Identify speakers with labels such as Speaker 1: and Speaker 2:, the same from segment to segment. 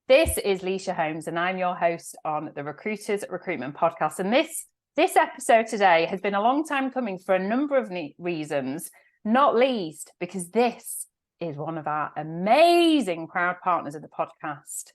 Speaker 1: This is Leisha Holmes, and I'm your host on the Recruitment podcast. And this episode today has been a long time coming for a number of reasons, not least because this is one of our amazing proud partners of the podcast.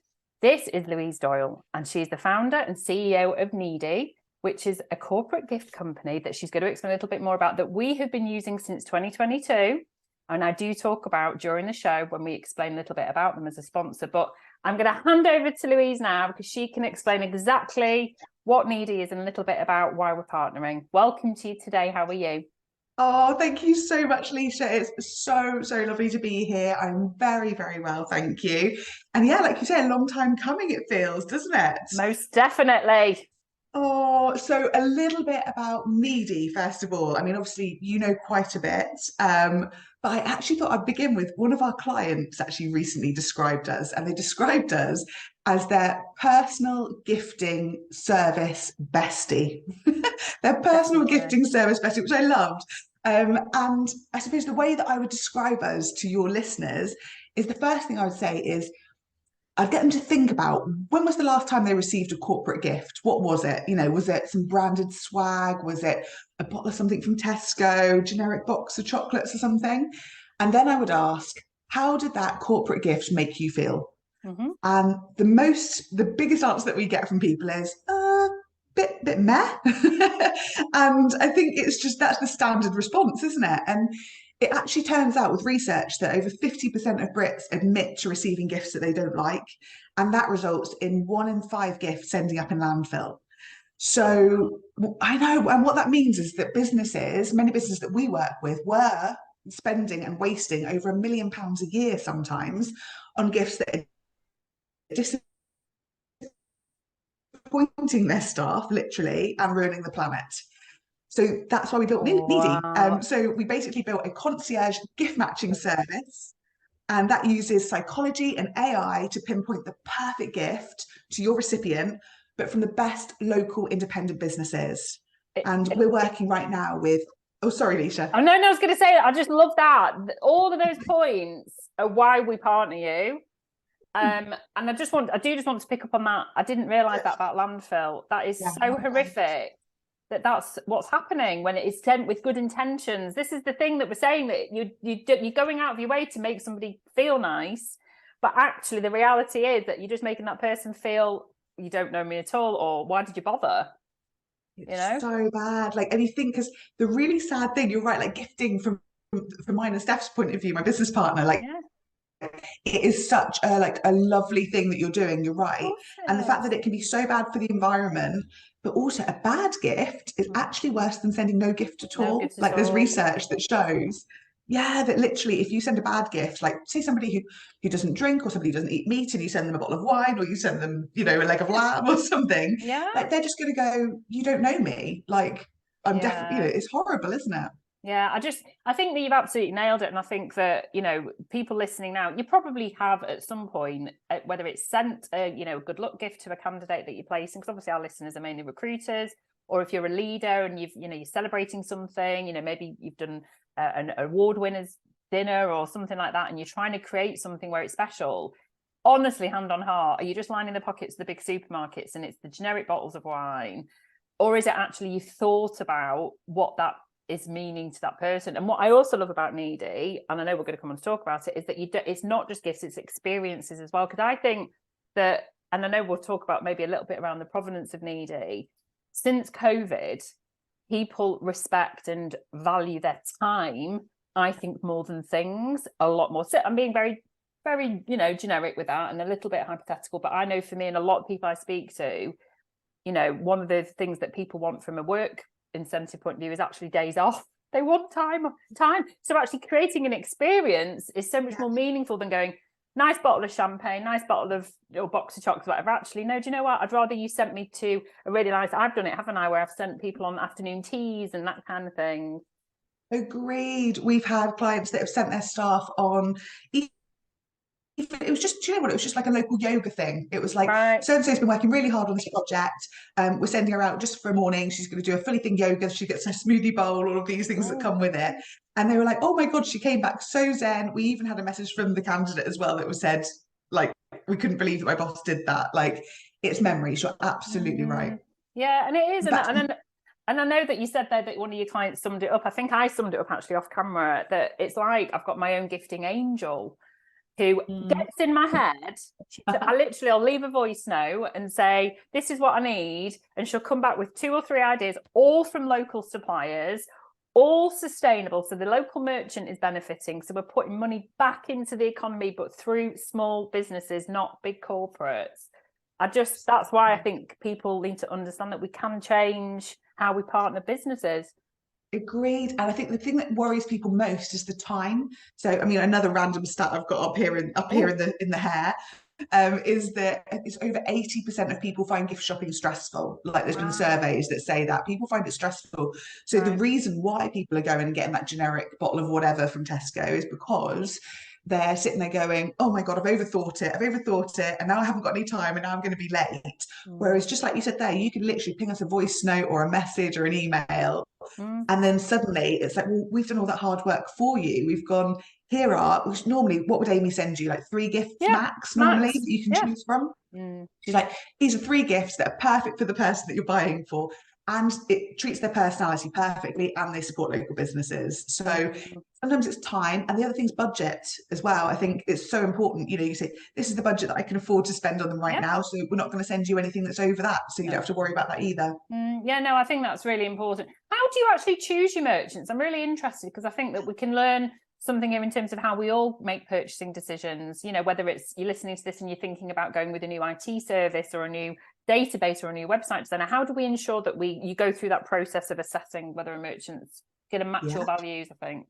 Speaker 1: This is Louise Doyle, and she's the founder and CEO of Needi, which is a corporate gift company that she's going to explain a little bit more about, that we have been using since 2022. And I do talk about during the show when we explain a little bit about them as a sponsor. But I'm going to hand over to Louise now because she can explain exactly what Needi is and a little bit about why we're partnering. Welcome to you today. How are you?
Speaker 2: Oh, thank you so much, Leisha. It's so lovely to be here. I'm very, very well, thank you. And yeah, like you say, a long time coming it feels, doesn't it?
Speaker 1: Most definitely.
Speaker 2: Oh, so a little bit about Needi, first of all. I mean, obviously, you know quite a bit, but I actually thought I'd begin with one of our clients actually recently described us, and they described us as their personal gifting service bestie. Their personal gifting service bestie, which I loved. And I suppose the way that I would describe us to your listeners is, the first thing I would say is, I'd get them to think about, when was the last time they received a corporate gift? What was it? You know, was it some branded swag? Was it a bottle of something from Tesco, generic box of chocolates or something? And then I would ask, how did that corporate gift make you feel?
Speaker 1: Mm-hmm.
Speaker 2: And the biggest answer that we get from people is, bit meh. And I think that's the standard response, isn't it? And it actually turns out with research that over 50% of Brits admit to receiving gifts that they don't like, and that results in 1 in 5 gifts ending up in landfill. So I know, and what that means is that many businesses that we work with, were spending and wasting over £1 million a year sometimes on gifts that are disappointing their staff, literally, and ruining the planet. So that's why we built Needi.
Speaker 1: Wow.
Speaker 2: So we basically built a concierge gift matching service, and that uses psychology and AI to pinpoint the perfect gift to your recipient, but from the best local independent businesses. And we're working right now with, oh, sorry, Leisha.
Speaker 1: Oh, no, I was going to say, I just love that. All of those points are why we partner you. And I do just want to pick up on that. I didn't realise that about landfill. That is so horrific. That's what's happening when it is sent with good intentions. This is the thing that we're saying, that you're going out of your way to make somebody feel nice, but actually the reality is that you're just making that person feel, you don't know me at all, or why did you bother?
Speaker 2: It's so bad. Like, and you think, because the really sad thing, you're right, like gifting from mine and Steph's point of view, my business partner, like, it is such a lovely thing that you're doing. You're right. And the fact that it can be so bad for the environment, but also a bad gift is actually worse than sending no gift at all. Like, there's research that shows, that literally, if you send a bad gift, like say somebody who doesn't drink, or somebody who doesn't eat meat, and you send them a bottle of wine, or you send them, a leg of lamb or something, like, they're just going to go, you don't know me. Like, I'm definitely, it's horrible, isn't it?
Speaker 1: Yeah, I think that you've absolutely nailed it. And I think that, people listening now, you probably have at some point, whether it's sent a good luck gift to a candidate that you're placing, because obviously our listeners are mainly recruiters, or if you're a leader and you're celebrating something, maybe you've done an award winners dinner or something like that, and you're trying to create something where it's special. Honestly, hand on heart, are you just lining the pockets of the big supermarkets and it's the generic bottles of wine? Or is it actually you thought about what that is meaning to that person? And what I also love about Needi, and I know we're going to come on to talk about it, is that it's not just gifts, it's experiences as well. Because I think that, and I know we'll talk about maybe a little bit around the provenance of Needi, since COVID, people respect and value their time, I think, more than things, a lot more. So I'm being very, very, generic with that and a little bit hypothetical, but I know for me and a lot of people I speak to, one of the things that people want from a work incentive point of view is actually days off. They want time. So actually creating an experience is so much more meaningful than going, nice bottle of champagne, nice bottle of, or box of chocolates, whatever. Actually, no, do you know what? I'd rather you sent me to a really nice, I've done it, haven't I, where I've sent people on afternoon teas and that kind of thing.
Speaker 2: Agreed. We've had clients that have sent their staff on, it was just, it was just like a local yoga thing. It was like, so-and-so's been working really hard on this project. We're sending her out just for a morning. She's going to do a fully thing yoga. She gets a smoothie bowl, all of these things that come with it. And they were like, oh my God, she came back so zen. We even had a message from the candidate as well that was said, like, we couldn't believe that my boss did that. Like, it's memories. You're absolutely right.
Speaker 1: Yeah, and it is.
Speaker 2: That's
Speaker 1: And I know that you said there that one of your clients summed it up. I think I summed it up actually off camera, that it's like I've got my own gifting angel who gets in my head. I'll leave a voice note and say, this is what I need. And she'll come back with 2 or 3 ideas, all from local suppliers, all sustainable. So the local merchant is benefiting. So we're putting money back into the economy, but through small businesses, not big corporates. That's why I think people need to understand that we can change how we partner businesses.
Speaker 2: Agreed. And I think the thing that worries people most is the time. So, I mean, another random stat I've got up here in the hair is that it's over 80% of people find gift shopping stressful. Like, there's been surveys that say that people find it stressful. So the reason why people are going and getting that generic bottle of whatever from Tesco is because they're sitting there going, oh my God, I've overthought it, and now I haven't got any time, and now I'm going to be late. Whereas, just like you said there, you can literally ping us a voice note or a message or an email, and then suddenly it's like, well, we've done all that hard work for you. We've gone, which normally, what would Amy send you? Like 3 gifts max normally that you can choose from. She's like, these are 3 gifts that are perfect for the person that you're buying for. And it treats their personality perfectly, and they support local businesses. So sometimes it's time, and the other thing's budget as well. I think it's so important. You know, you say, this is the budget that I can afford to spend on them right now, so we're not going to send you anything that's over that, so you don't have to worry about that either.
Speaker 1: Yeah, no, I think that's really important. How do you actually choose your merchants? I'm really interested, because I think that we can learn something here in terms of how we all make purchasing decisions. You know, whether it's you're listening to this and you're thinking about going with a new IT service or a new database or a new website designer, how do we ensure that you go through that process of assessing whether a merchant's going to match your values, I think?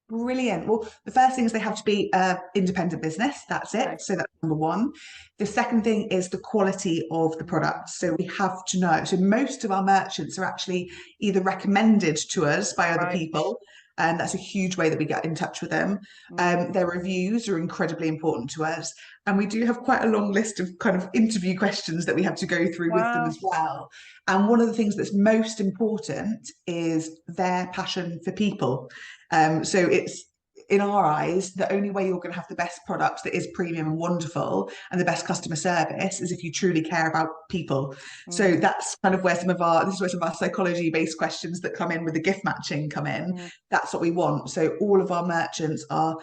Speaker 2: Brilliant. Well, the first thing is they have to be an independent business. That's it. So that's number one. The second thing is the quality of the product. So we have to know. So most of our merchants are actually either recommended to us by other people, and that's a huge way that we get in touch with them. Their reviews are incredibly important to us. And we do have quite a long list of kind of interview questions that we have to go through with them as well. And one of the things that's most important is their passion for people. So it's, in our eyes, the only way you're going to have the best product that is premium and wonderful and the best customer service is if you truly care about people. So that's kind of where some of our psychology-based questions that come in with the gift matching come in. That's what we want. So all of our merchants are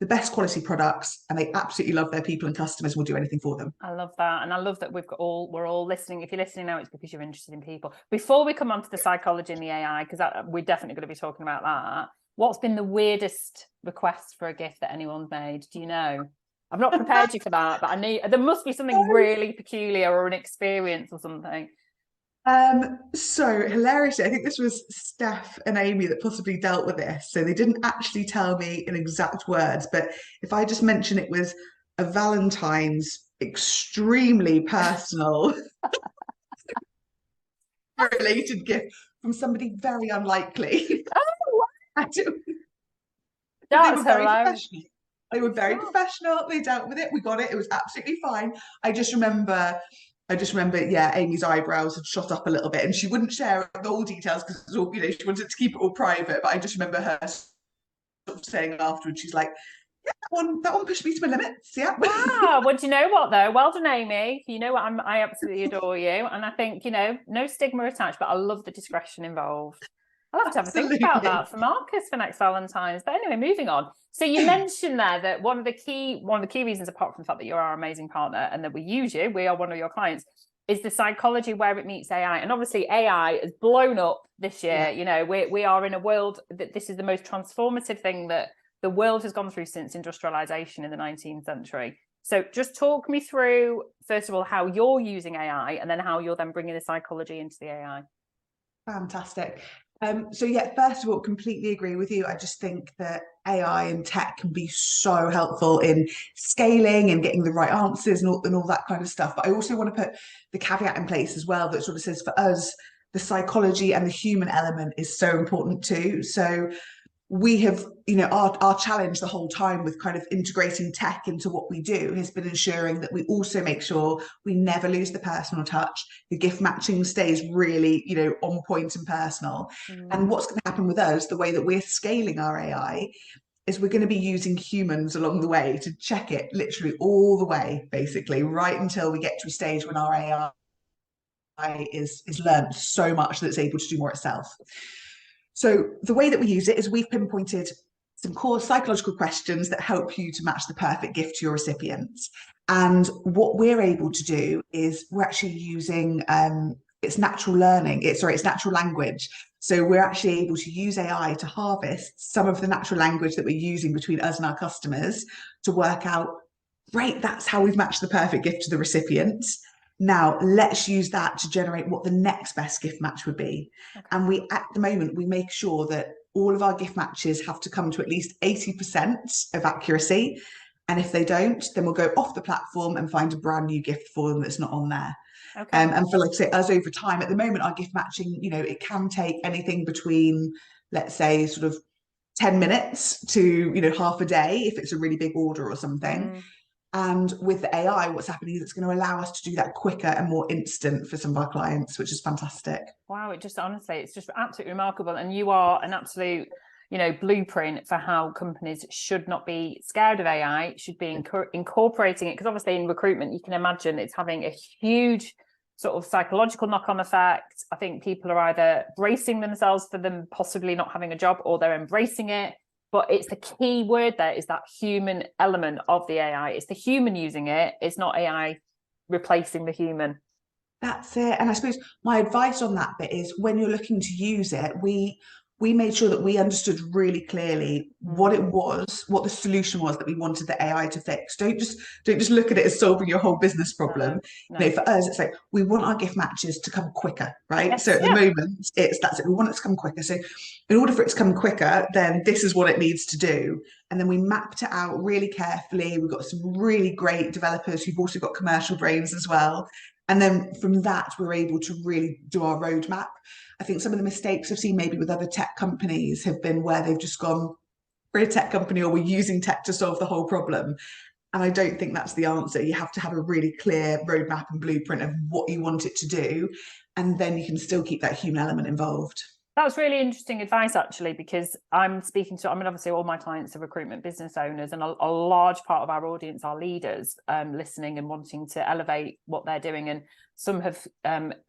Speaker 2: the best quality products, and they absolutely love their people and customers, will do anything for them.
Speaker 1: I love that. And I love that we're all listening. If you're listening now, it's because you're interested in people. Before we come on to the psychology and the AI, because we're definitely going to be talking about that, what's been the weirdest request for a gift that anyone's made? Do you know? I've not prepared you for that, but there must be something really peculiar or an experience or something.
Speaker 2: So hilariously, I think this was Steph and Amy that possibly dealt with this. So they didn't actually tell me in exact words, but if I just mention it was a Valentine's extremely personal related gift from somebody very unlikely.
Speaker 1: Oh,
Speaker 2: wow.
Speaker 1: That's hilarious.
Speaker 2: They were very professional. They dealt with it. We got it. It was absolutely fine. I just remember, yeah, Amy's eyebrows had shot up a little bit, and she wouldn't share all details because she wanted to keep it all private. But I just remember her sort of saying afterwards, she's like, "Yeah, that one pushed me to my limits." Yeah.
Speaker 1: Wow. Well, do you know what though? Well done, Amy. You know what? I absolutely adore you, and I think no stigma attached, but I love the discretion involved. I'll have to have a think about that for Marcus for next Valentine's. But anyway, moving on. So you mentioned there that one of the key reasons, apart from the fact that you're our amazing partner and that we use you, we are one of your clients, is the psychology where it meets AI. And obviously AI has blown up this year. You know, we are in a world that this is the most transformative thing that the world has gone through since industrialization in the 19th century. So just talk me through, first of all, how you're using AI, and then how you're then bringing the psychology into the AI.
Speaker 2: Fantastic. So yeah, first of all, completely agree with you. I just think that AI and tech can be so helpful in scaling and getting the right answers and all that kind of stuff. But I also want to put the caveat in place as well that sort of says, for us, the psychology and the human element is so important too. So we have, our challenge the whole time with kind of integrating tech into what we do has been ensuring that we also make sure we never lose the personal touch. The gift matching stays really, on point and personal. And what's going to happen with us, the way that we're scaling our AI, is we're going to be using humans along the way to check it literally all the way, basically, right until we get to a stage when our AI is learned so much that it's able to do more itself. So the way that we use it is we've pinpointed some core psychological questions that help you to match the perfect gift to your recipients. And what we're able to do is we're actually using it's natural learning, it's natural language. So we're actually able to use AI to harvest some of the natural language that we're using between us and our customers to work out, great, that's how we've matched the perfect gift to the recipient. Now let's use that to generate what the next best gift match would be.
Speaker 1: Okay.
Speaker 2: And we, at the moment, we make sure that all of our gift matches have to come to at least 80% of accuracy. And if they don't, then we'll go off the platform and find a brand new gift for them that's not on there.
Speaker 1: Okay.
Speaker 2: And for, like I say, us over time, at the moment, our gift matching, you know, it can take anything between, let's say, sort of 10 minutes to, you know, half a day if it's a really big order or something. And with the AI, what's happening is it's going to allow us to do that quicker and more instant for some of our clients, which is fantastic.
Speaker 1: Wow, it just, honestly, it's just absolutely remarkable. And you are an absolute, you know, blueprint for how companies should not be scared of AI, should be incorporating it. Because obviously in recruitment, you can imagine it's having a huge sort of psychological knock-on effect. I think people are either bracing themselves for them possibly not having a job, or they're embracing it. But it's the key word there is that human element of the AI. It's the human using it. It's not AI replacing the human.
Speaker 2: That's it. And I suppose my advice on that bit is when you're looking to use it, we made sure that we understood really clearly what it was, what the solution was that we wanted the AI to fix. Don't just look at it as solving your whole business problem.
Speaker 1: No.
Speaker 2: You know, for us, it's like we want our gift matches to come quicker, right?
Speaker 1: Yes,
Speaker 2: so at the moment, that's it. We want it to come quicker. So in order for it to come quicker, then this is what it needs to do. And then we mapped it out really carefully. We've got some really great developers who've also got commercial brains as well. And then from that, we're able to really do our roadmap. I think some of the mistakes I've seen maybe with other tech companies have been where they've just gone, we're a tech company or we're using tech to solve the whole problem. And I don't think that's the answer. You have to have a really clear roadmap and blueprint of what you want it to do. And then you can still keep that human element involved.
Speaker 1: That was really interesting advice, actually, because I'm speaking to, I mean, obviously all my clients are recruitment business owners, and a large part of our audience are leaders listening and wanting to elevate what they're doing. And some have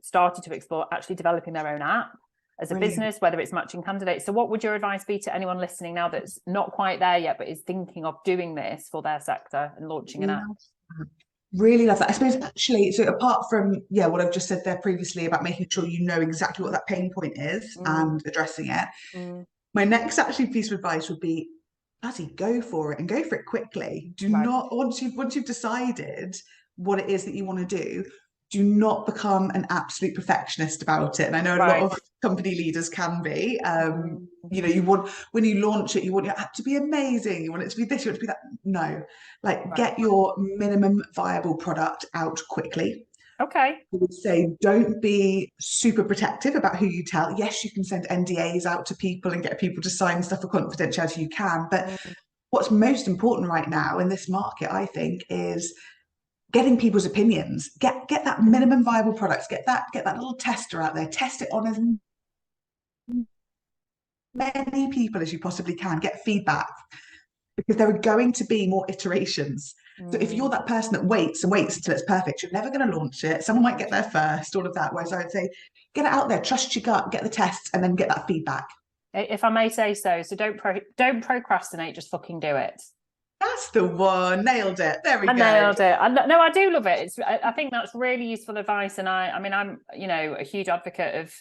Speaker 1: started to explore actually developing their own app as a business, whether it's matching candidates. So what would your advice be to anyone listening now that's not quite there yet, but is thinking of doing this for their sector and launching an app?
Speaker 2: Really love that. I suppose actually, so apart from, what I've just said there previously about making sure you know exactly what that pain point is and addressing it, my next actually piece of advice would be, bloody go for it and go for it quickly. Do not, once you've decided what it is that you want to do not become an absolute perfectionist about it. And I know a lot of company leaders can be. You know, you want, when you launch it, you want your app to be amazing. You want it to be this, you want it to be that. No, get your minimum viable product out quickly.
Speaker 1: Okay.
Speaker 2: I would say don't be super protective about who you tell. Yes, you can send NDAs out to people and get people to sign stuff for confidentiality, you can. But what's most important right now in this market, I think, is getting people's opinions. Get that minimum viable products. Get that little tester out there. Test it on as many people as you possibly can. Get feedback, because there are going to be more iterations. So if you're that person that waits and waits until it's perfect, you're never going to launch it. Someone might get there first, all of that. Whereas I would say, get it out there, trust your gut, get the tests, and then get that feedback.
Speaker 1: If I may say so. So don't procrastinate, just fucking do it.
Speaker 2: That's the one. Nailed it. There we go.
Speaker 1: Nailed it. No, I do love it. I think that's really useful advice. And I mean, I'm, a huge advocate of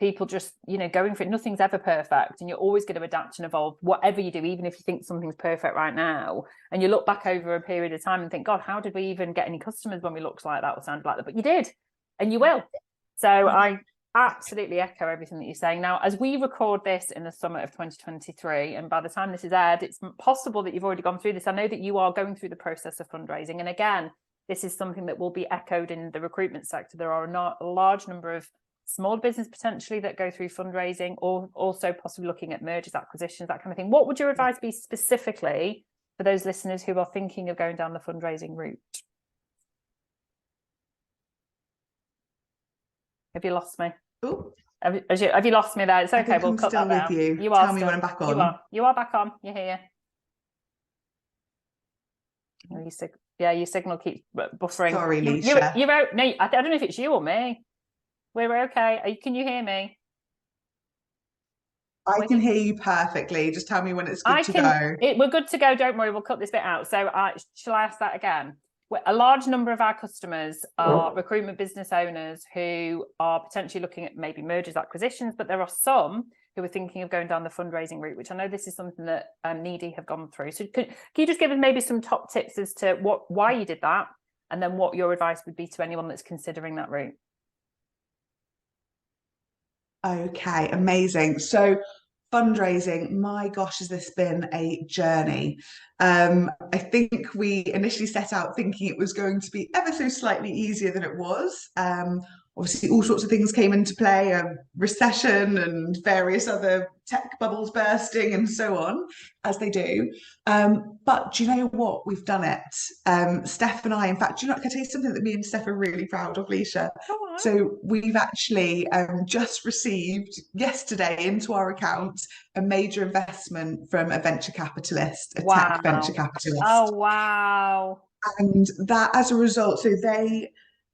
Speaker 1: people just, going for it. Nothing's ever perfect, and you're always going to adapt and evolve, whatever you do, even if you think something's perfect right now. And you look back over a period of time and think, God, how did we even get any customers when we looked like that or sounded like that? But you did, and you will. So I absolutely echo everything that you're saying. Now, as we record this in the summer of 2023, and by the time this is aired, it's possible that you've already gone through this. I know that you are going through the process of fundraising. And again, this is something that will be echoed in the recruitment sector. There are a large number of small business potentially that go through fundraising, or also possibly looking at mergers, acquisitions, that kind of thing. What would your advice be specifically for those listeners who are thinking of going down the fundraising route? Have you lost me?
Speaker 2: Oh,
Speaker 1: have you lost me there? It's okay.
Speaker 2: We'll cut that down. You are. Tell me when I'm back on.
Speaker 1: You are back on. You're here. Your signal keeps buffering.
Speaker 2: Sorry, Leisha.
Speaker 1: You're out. No, I don't know if it's you or me. We're okay. Can you hear me?
Speaker 2: I can hear you perfectly. Just tell me when it's good to go.
Speaker 1: We're good to go. Don't worry. We'll cut this bit out. So shall I ask that again? A large number of our customers are recruitment business owners who are potentially looking at maybe mergers, acquisitions, but there are some who are thinking of going down the fundraising route, which I know this is something that Needi have gone through. So can you just give us maybe some top tips as to why you did that, and then what your advice would be to anyone that's considering that route?
Speaker 2: Okay, amazing. So fundraising, my gosh, has this been a journey. I think we initially set out thinking it was going to be ever so slightly easier than it was. Obviously, all sorts of things came into play, a recession and various other tech bubbles bursting and so on, as they do. But do you know what? We've done it. Steph and I, in fact, can I tell you something that me and Steph are really proud of, Leisha? So we've actually just received yesterday into our account a major investment from a venture capitalist, a tech venture capitalist.
Speaker 1: Oh, wow.
Speaker 2: And that, as a result, so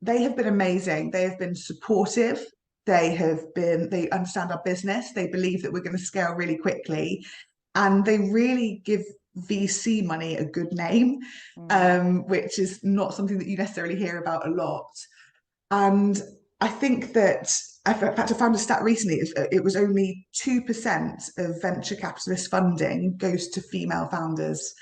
Speaker 2: they have been amazing. They have been supportive. They understand our business. They believe that we're going to scale really quickly. And they really give VC money a good name, which is not something that you necessarily hear about a lot. And I think that, in fact, I found a stat recently, it was only 2% of venture capitalist funding goes to female founders.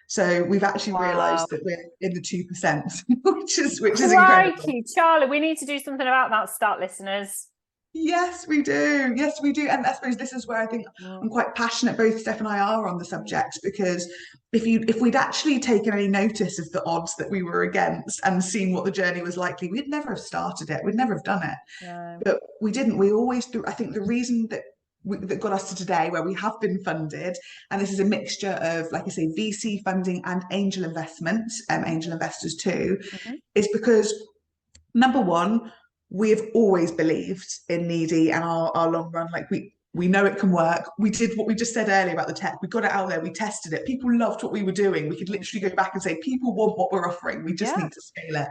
Speaker 2: So we've actually realised that we're in the 2%, which is incredible.
Speaker 1: Charlie, we need to do something about that stat, listeners.
Speaker 2: Yes, we do. Yes, we do. And I suppose this is where I think I'm quite passionate, both Steph and I are, on the subject, because if we'd actually taken any notice of the odds that we were against and seen what the journey was likely, we'd never have started it. We'd never have done it.
Speaker 1: No.
Speaker 2: But we didn't. We always do. I think the reason that got us to today, where we have been funded, and this is a mixture of, like I say, VC funding and angel investment, angel investors too, is because, number one, we have always believed in Needi and our long run. Like we know it can work. We did what we just said earlier about the tech. We got it out there. We tested it. People loved what we were doing. We could literally go back and say, people want what we're offering. We just need to scale it.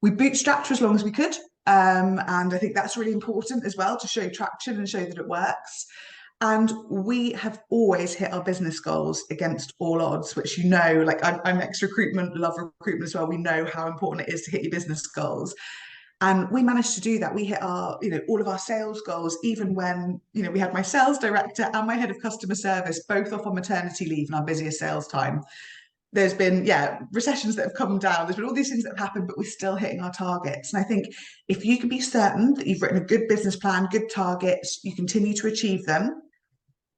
Speaker 2: We bootstrapped for as long as we could. And I think that's really important as well, to show traction and show that it works. And we have always hit our business goals against all odds, which, like I'm ex-recruitment, love recruitment as well. We know how important it is to hit your business goals. And we managed to do that. We hit our, all of our sales goals, even when, we had my sales director and my head of customer service both off on maternity leave in our busiest sales time. There's been, recessions that have come down. There's been all these things that have happened, but we're still hitting our targets. And I think if you can be certain that you've written a good business plan, good targets, you continue to achieve them.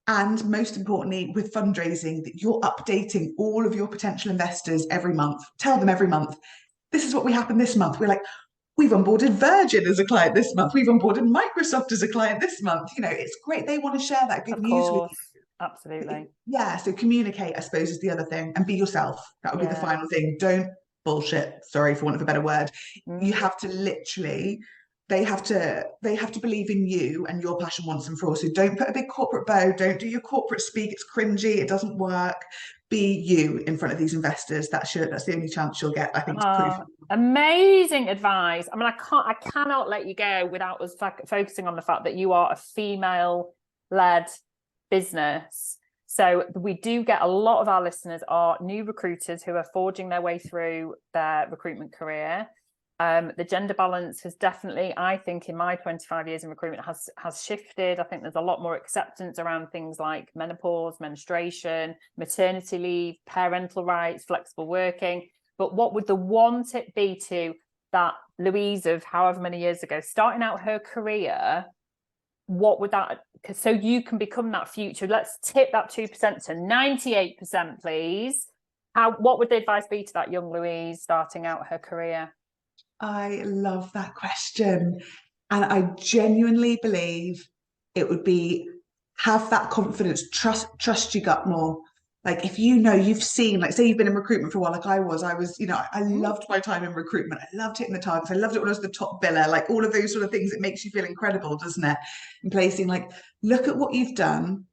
Speaker 2: And most importantly, with fundraising, that you're updating all of your potential investors every month. Tell them every month, this is what we happened this month. We're like, we've onboarded Virgin as a client this month. We've onboarded Microsoft as a client this month. It's great. They want to share that good news with you.
Speaker 1: Absolutely.
Speaker 2: Yeah, so communicate, I suppose, is the other thing, and be yourself. That would be the final thing. Don't bullshit, sorry for want of a better word. You have to literally, they have to believe in you and your passion once and for all. So don't put a big corporate bow, don't do your corporate speak, it's cringy, it doesn't work. Be you in front of these investors. That's the only chance you'll get, I think, to prove.
Speaker 1: Amazing advice. I mean, I cannot let you go without us focusing on the fact that you are a female-led business. So we do get a lot of our listeners are new recruiters who are forging their way through their recruitment career. The gender balance has definitely, I think, in my 25 years in recruitment has shifted. I think there's a lot more acceptance around things like menopause, menstruation, maternity leave, parental rights, flexible working. But what would the one tip be to that Louise of however many years ago, starting out her career? What would that, so you can become that future, let's tip that 2% to 98%, please. What would the advice be to that young Louise starting out her career?
Speaker 2: I love that question. And I genuinely believe it would be, have that confidence, trust your gut more. Like, if you've seen, like, say you've been in recruitment for a while, like I was, I loved my time in recruitment. I loved hitting the targets. I loved it when I was the top biller, like all of those sort of things. It makes you feel incredible, doesn't it? In placing, like, look at what you've done,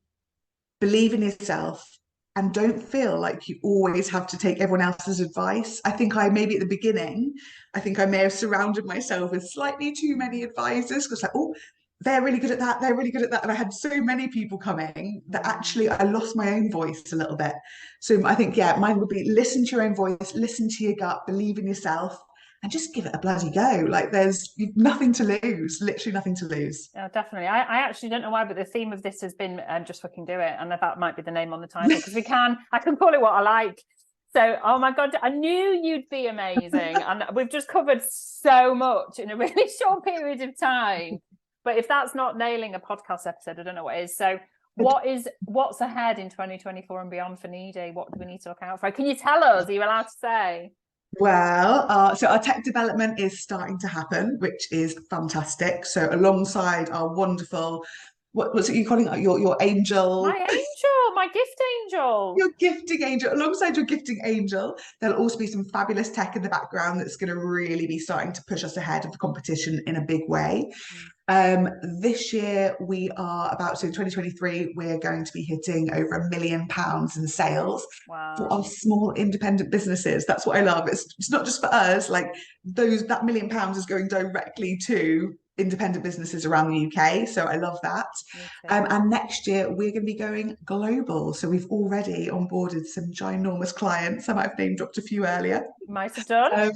Speaker 2: believe in yourself, and don't feel like you always have to take everyone else's advice. I think I maybe at the beginning, I think I may have surrounded myself with slightly too many advisors because like, oh, they're really good at that, they're really good at that. And I had so many people coming that actually I lost my own voice a little bit. So I think, yeah, mine would be listen to your own voice, listen to your gut, believe in yourself, and just give it a bloody go. Like there's nothing to lose, literally nothing to lose.
Speaker 1: Yeah, definitely. I actually don't know why, but the theme of this has been just fucking do it. And that might be the name on the title because I can call it what I like. So, oh my God, I knew you'd be amazing. And we've just covered so much in a really short period of time. But if that's not nailing a podcast episode, I don't know what is. So what's ahead in 2024 and beyond for Needi? What do we need to look out for? Can you tell us? Are you allowed to say?
Speaker 2: Well, so our tech development is starting to happen, which is fantastic. So alongside our wonderful, what's it you calling it? Your angel?
Speaker 1: My gift angel.
Speaker 2: Your gifting angel. Alongside your gifting angel, there'll also be some fabulous tech in the background that's going to really be starting to push us ahead of the competition in a big way. This year we are so in 2023 we're going to be hitting over £1 million in sales.
Speaker 1: Wow.
Speaker 2: For our small independent businesses. That's what I love. It's not just for us, like that £1 million is going directly to independent businesses around the UK, so I love that. And next year we're going to be going global, so we've already onboarded some ginormous clients. I might have name dropped a few earlier.
Speaker 1: You might have done.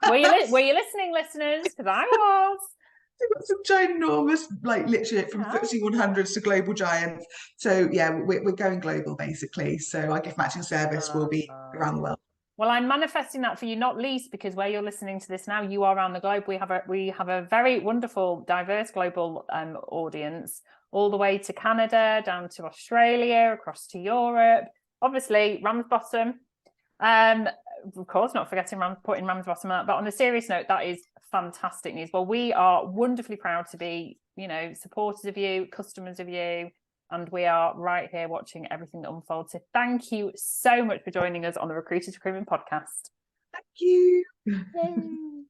Speaker 1: Were you listening, listeners? Because I was.
Speaker 2: We've got some ginormous, like literally from FTSE 100s to global giants. So yeah, we're going global basically. So our gift matching service will be around the world.
Speaker 1: Well, I'm manifesting that for you, not least because where you're listening to this now, you are around the globe. We have a very wonderful, diverse global audience, all the way to Canada, down to Australia, across to Europe. Obviously, Ramsbottom. Of course, not forgetting putting Ramsbottom out. But on a serious note, that is fantastic news. Well, we are wonderfully proud to be, supporters of you, customers of you, and we are right here watching everything that unfolds. So thank you so much for joining us on the Recruitment podcast.
Speaker 2: Thank you.